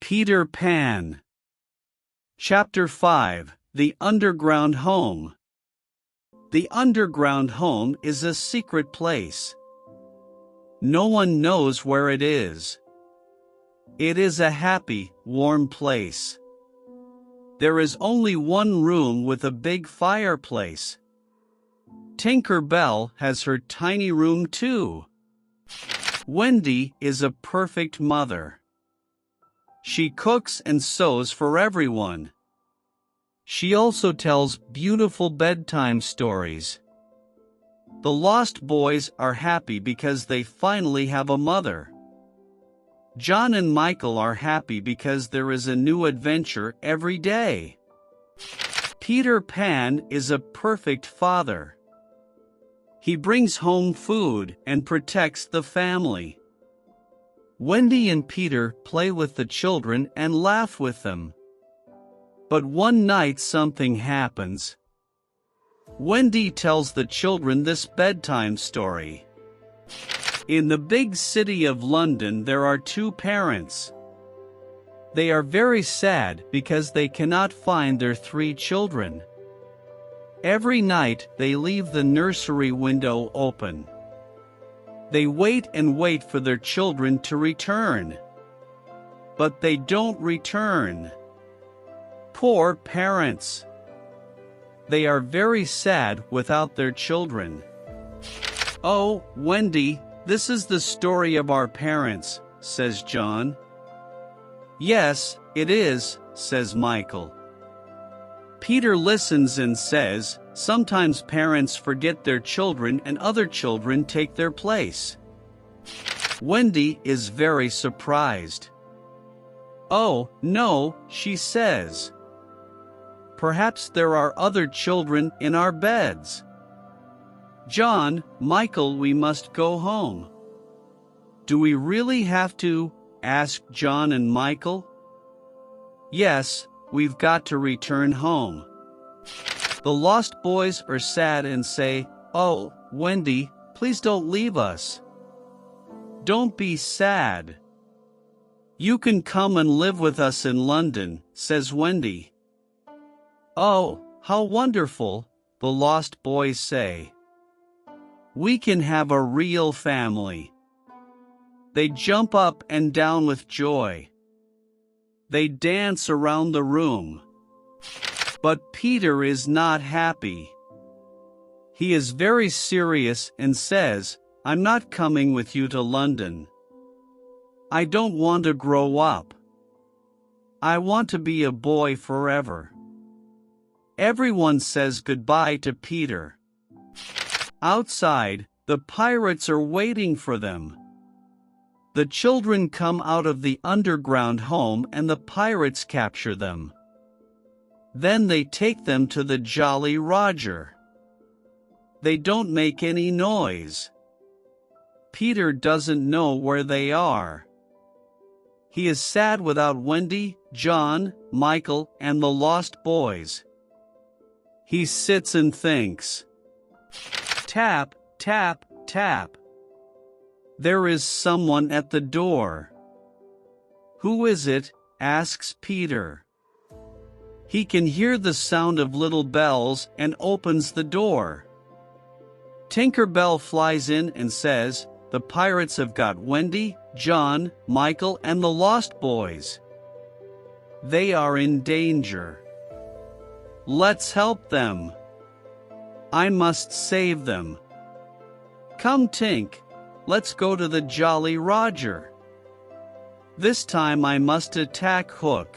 Peter Pan. Chapter 5. The Underground Home. The underground home is a secret place. No one knows where it is. It is a happy, warm place. There is only one room with a big fireplace. Tinker Bell has her tiny room too. Wendy is a perfect mother. She cooks and sews for everyone. She also tells beautiful bedtime stories. The Lost Boys are happy because they finally have a mother. John and Michael are happy because there is a new adventure every day. Peter Pan is a perfect father. He brings home food and protects the family. Wendy and Peter play with the children and laugh with them. But one night something happens. Wendy tells the children this bedtime story. In the big city of London there are two parents. They are very sad because they cannot find their 3 children. Every night they leave the nursery window open. They wait and wait for their children to return. But they don't return. Poor parents. They are very sad without their children. "Oh, Wendy, this is the story of our parents," says John. "Yes, it is," says Michael. Peter listens and says, "Sometimes parents forget their children and other children take their place." Wendy is very surprised. "Oh, no," she says. "Perhaps there are other children in our beds." "John, Michael, we must go home." "Do we really have to?" asked John and Michael. "Yes, we've got to return home." The Lost Boys are sad and say, "Oh, Wendy, please don't leave us." "Don't be sad. You can come and live with us in London," says Wendy. "Oh, how wonderful," the Lost Boys say. "We can have a real family." They jump up and down with joy. They dance around the room. But Peter is not happy. He is very serious and says, "I'm not coming with you to London. I don't want to grow up. I want to be a boy forever." Everyone says goodbye to Peter. Outside, the pirates are waiting for them. The children come out of the underground home and the pirates capture them. Then they take them to the Jolly Roger. They don't make any noise. Peter doesn't know where they are. He is sad without Wendy, John, Michael, and the Lost Boys. He sits and thinks. Tap, tap, tap. There is someone at the door. "Who is it?" asks Peter. He can hear the sound of little bells and opens the door. Tinker Bell flies in and says, "The pirates have got Wendy, John, Michael, and the Lost Boys. They are in danger. Let's help them. I must save them. Come, Tink, let's go to the Jolly Roger. This time I must attack Hook."